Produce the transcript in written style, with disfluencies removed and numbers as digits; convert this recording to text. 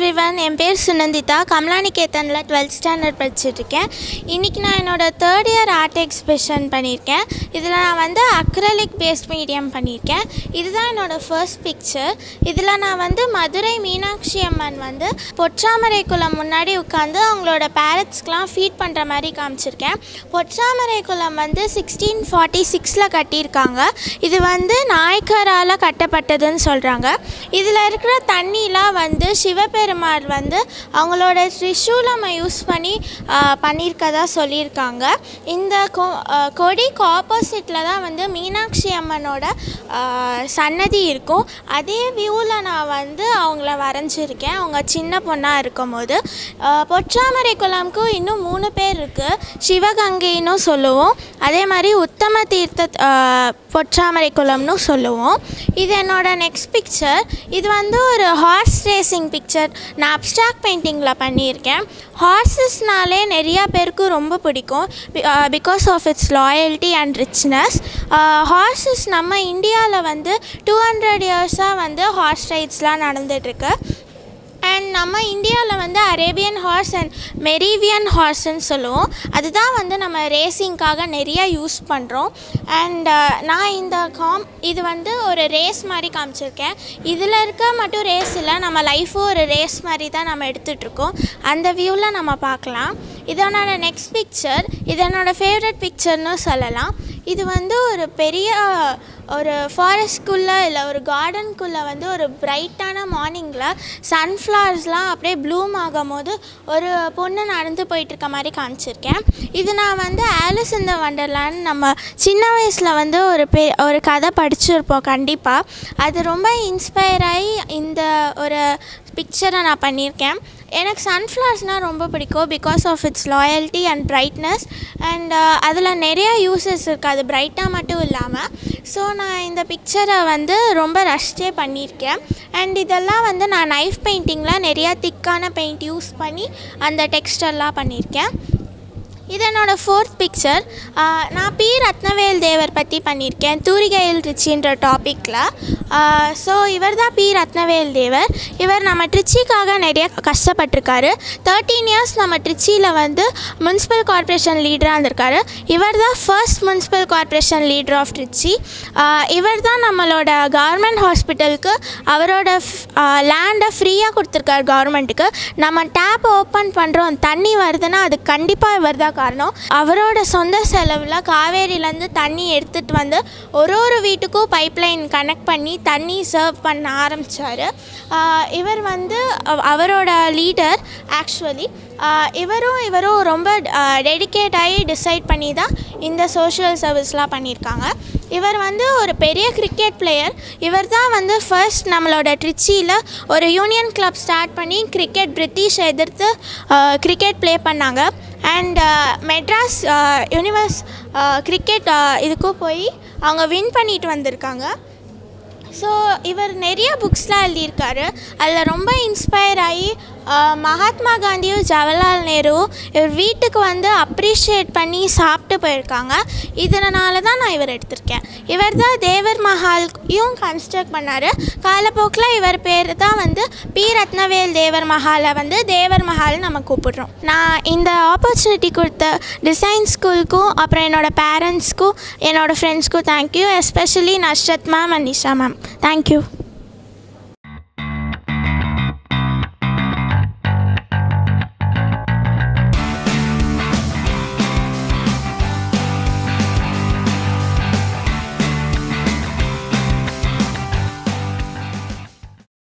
everyone, என் பேர் சுனந்திதா. கமலாநிகேதனில் 12th standard படிச்சுட்ருக்கேன். இன்றைக்கி நான் என்னோடய 3rd year ஆர்ட் எக்ஸிபிஷன் பண்ணியிருக்கேன். இதில் நான் வந்து அக்ரலிக் பேஸ்ட் மீடியம் பண்ணியிருக்கேன். இதுதான் என்னோடய ஃபர்ஸ்ட் பிக்சர். இதில் நான் வந்து மதுரை மீனாட்சி அம்மன் வந்து பொற்றாமரை குளம் முன்னாடி உட்காந்து அவங்களோட பேரட்ஸ்க்கெலாம் ஃபீட் பண்ணுற மாதிரி காமிச்சிருக்கேன். பொற்றாமரை குளம் வந்து 1646 கட்டியிருக்காங்க. இது வந்து நாயக்கரால் கட்டப்பட்டதுன்னு சொல்கிறாங்க. இதில் இருக்கிற தண்ணிலாம் வந்து சிவபெருமாள் வந்து அவங்களோட திரிசூலம் யூஸ் பண்ணி பண்ணியிருக்கதா சொல்லியிருக்காங்க. இந்த கொடிக்கு ஆப்போசிட்டில் தான் வந்து மீனாட்சி அம்மனோட சன்னதி இருக்கும். அதே வியூவில் நான் வந்து அவங்கள வரைஞ்சிருக்கேன் அவங்க சின்ன பொண்ணாக இருக்கும் போது. பொற்றாமரை குளம்க்கு இன்னும் 3 பேர் இருக்குது. சிவகங்கைன்னு சொல்லுவோம், அதே மாதிரி உத்தம தீர்த்த பொற்றாமரை குளம்னு சொல்லுவோம். இது என்னோடய நெக்ஸ்ட் பிக்சர். இது வந்து ஒரு ஹார்ஸ் ரேசிங் பிக்சர். நான் அப்ஸ்ட்ராக்ட் பெயிண்டிங்கில் பண்ணியிருக்கேன். ஹார்ஸஸ்னாலே நிறையா பேருக்கு ரொம்ப பிடிக்கும் because of its loyalty and richness. Horses நம்ம இந்தியாவில் வந்து 200 இயர்ஸாக வந்து ஹார்ஸ் ரைட்ஸ்லாம் நடந்துகிட்ருக்கு. அண்ட் நம்ம இந்தியாவில் வந்து அரேபியன் ஹார்ஸ் அண்ட் மெரிவியன் ஹார்ஸ்ன்னு சொல்லுவோம். அதுதான் வந்து நம்ம ரேசிங்காக நிறையா யூஸ் பண்ணுறோம். அண்ட் நான் இது வந்து ஒரு ரேஸ் மாதிரி காமிச்சிருக்கேன். இதில் இருக்க மட்டும் ரேஸ் இல்லை, நம்ம லைஃபும் ஒரு ரேஸ் மாதிரி தான் நம்ம எடுத்துகிட்ருக்கோம். அந்த வியூவில் நம்ம பார்க்கலாம். இதனோட நெக்ஸ்ட் பிக்சர், இது என்னோடய ஃபேவரட் பிக்சர்னு சொல்லலாம். இது வந்து ஒரு பெரிய ஒரு ஃபாரஸ்ட்குள்ளே இல்லை ஒரு கார்டனுக்குள்ளே வந்து ஒரு பிரைட்டான மார்னிங்கில் சன்ஃப்ளவர்ஸ்லாம் அப்படியே ப்ளூம் ஆகும் போது ஒரு பொண்ணு நடந்து போயிட்டுருக்க மாதிரி காமிச்சிருக்கேன். இது நான் வந்து ஆலிஸ் இன் த வண்டர்லேண்ட் நம்ம சின்ன வயசில் வந்து ஒரு கதை படிச்சிருப்போம் கண்டிப்பாக. அது ரொம்ப இன்ஸ்பயர் ஆகி இந்த ஒரு பிக்சரை நான் பண்ணியிருக்கேன். எனக்கு சன்ஃப்ளவர்ஸ்னால் ரொம்ப பிடிக்கும் because of its loyalty and brightness. And அதில் நிறையா யூசஸ் இருக்குது, அது பிரைட்டாக மட்டும் இல்லாமல். ஸோ நான் இந்த பிக்சரை வந்து ரொம்ப ரஷ்டே பண்ணியிருக்கேன். அண்ட் இதெல்லாம் வந்து நான் நைஃப் பெயிண்டிங்கில் நிறையா திக்கான பெயிண்ட் யூஸ் பண்ணி அந்த டெக்ஸ்டர்லாம் பண்ணியிருக்கேன். இது என்னோடய 4th பிக்சர். நான் பி ரத்னவேல் தேவர் பற்றி பண்ணியிருக்கேன், தூரிகையில் ட்ரிச்சின்ற டாப்பிக்கில். ஸோ இவர் தான் பி ரத்னவேல் தேவர். இவர் நம்ம ட்ரிச்சிக்காக நிறைய கஷ்டப்பட்டிருக்காரு. 13 இயர்ஸ் நம்ம ட்ரிச்சியில் வந்து முனிசிபல் கார்ப்பரேஷன் லீடராக இருந்திருக்காரு. இவர் தான் first municipal corporation leader of Trichy. இவர் தான் நம்மளோட கவர்மெண்ட் ஹாஸ்பிட்டலுக்கு அவரோட லேண்டை ஃப்ரீயாக கொடுத்துருக்காரு கவர்மெண்ட்டுக்கு. நம்ம டேப் ஓப்பன் பண்ணுறோம், தண்ணி வருதுன்னா அது கண்டிப்பாக இவர் தான் காரணம். அவரோட சொந்த செலவில் காவேரியிலேருந்து தண்ணி எடுத்துகிட்டு வந்து ஒரு வீட்டுக்கும் பைப்லைன் கனெக்ட் பண்ணி தண்ணி சர்வ் பண்ண ஆரம்பித்தார். இவர் வந்து அவரோட லீடர். ஆக்சுவலி இவரும் ரொம்ப டெடிகேட் ஆகி டிசைட் பண்ணி தான் இந்த சோஷியல் சர்வீஸ்லாம் பண்ணியிருக்காங்க. இவர் வந்து ஒரு பெரிய கிரிக்கெட் பிளேயர். இவர் தான் வந்து ஃபர்ஸ்ட் நம்மளோட ட்ரிச்சியில் ஒரு யூனியன் கிளப் ஸ்டார்ட் பண்ணி பிரிட்டிஷ் எதிர்த்து கிரிக்கெட் ப்ளே பண்ணாங்க. அண்ட் மெட்ராஸ் யூனிவர்ஸ் கிரிக்கெட் இதுக்கும் போய் அவங்க வின் பண்ணிட்டு வந்திருக்காங்க. ஸோ இவர் நிறைய புக்ஸ்லாம் எழுதியிருக்காரு. அதில் ரொம்ப இன்ஸ்பயர் ஆகி மகாத்மா காந்தியும் ஜவஹர்லால் நேருவும் இவர் வீட்டுக்கு வந்து அப்ரிஷியேட் பண்ணி சாப்பிட்டு போயிருக்காங்க. இதனால தான் நான் இவர் எடுத்திருக்கேன். இவர் தான் தேவர் மஹாலையும் கன்ஸ்ட்ரக்ட் பண்ணார். காலப்போக்கில் இவர் பேர் தான் வந்து பி ரத்னவேல் தேவர் மஹாலை வந்து தேவர் மஹால்னு நம்ம கூப்பிடுறோம். நான் இந்த ஆப்பர்ச்சுனிட்டி கொடுத்த டிசைன் ஸ்கூலுக்கும் அப்புறம் என்னோடய பேரண்ட்ஸ்க்கும் என்னோடய ஃப்ரெண்ட்ஸ்க்கும் thank you. Especially Nashrat ma'am and Nisha ma'am, thank you.